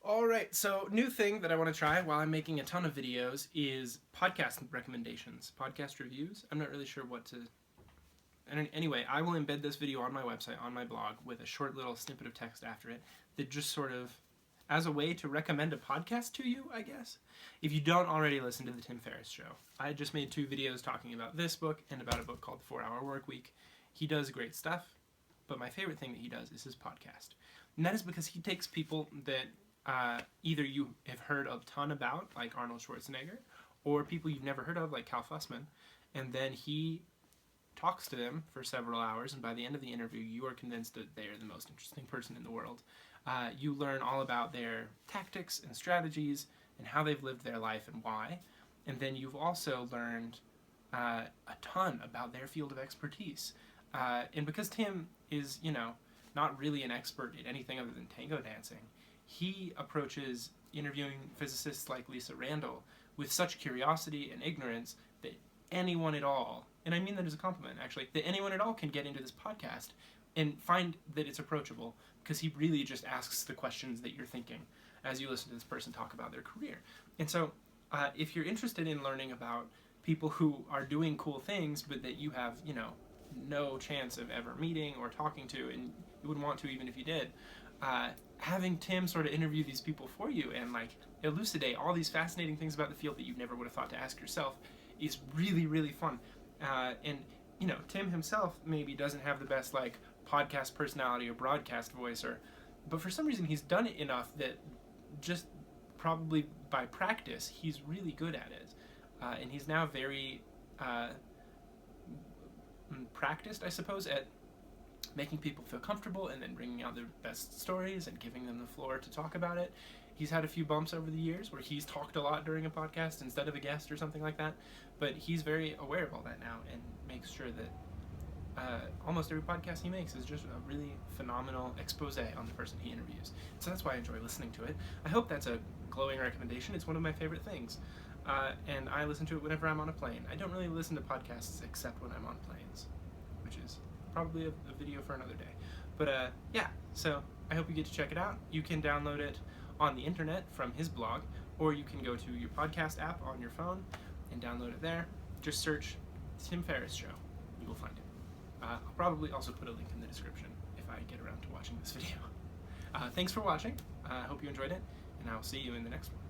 All right, so new thing that I want to try while I'm making a ton of videos is podcast recommendations, podcast reviews. I'm not really sure what to... Anyway, I will embed this video on my website, on my blog, with a short little snippet of text after it that just sort of, as a way to recommend a podcast to you, I guess. If you don't already listen to the Tim Ferriss Show, I just made 2 videos talking about this book and about a book called The 4-Hour Workweek. He does great stuff, but my favorite thing that he does is his podcast. And that is because he takes people that either you have heard a ton about, like Arnold Schwarzenegger, or people you've never heard of, like Cal Fussman, and then he talks to them for several hours, and by the end of the interview, you are convinced that they are the most interesting person in the world. You learn all about their tactics and strategies, and how they've lived their life and why, and then you've also learned a ton about their field of expertise. And because Tim is, not really an expert in anything other than tango dancing, he approaches interviewing physicists like Lisa Randall with such curiosity and ignorance that anyone at all, and I mean that as a compliment actually, that anyone at all can get into this podcast and find that it's approachable, because he really just asks the questions that you're thinking as you listen to this person talk about their career. And so if you're interested in learning about people who are doing cool things but that you have, no chance of ever meeting or talking to, and you wouldn't want to even if you did, having Tim sort of interview these people for you and elucidate all these fascinating things about the field that you never would have thought to ask yourself is really, really fun. And Tim himself maybe doesn't have the best podcast personality or broadcast voice, but for some reason he's done it enough that just probably by practice he's really good at it. And he's now very practiced, I suppose, at making people feel comfortable and then bringing out their best stories and giving them the floor to talk about it. He's had a few bumps over the years where he's talked a lot during a podcast instead of a guest or something like that, but he's very aware of all that now and makes sure that almost every podcast he makes is just a really phenomenal expose on the person he interviews. So that's why I enjoy listening to it. I hope that's a glowing recommendation. It's one of my favorite things. And I listen to it whenever I'm on a plane. I don't really listen to podcasts except when I'm on planes, which is probably a video for another day. But yeah, so I hope you get to check it out. You can download it on the internet from his blog, or you can go to your podcast app on your phone and download it there. Just search Tim Ferriss Show. You will find it. I'll probably also put a link in the description if I get around to watching this video. Thanks for watching. I hope you enjoyed it, and I will see you in the next one.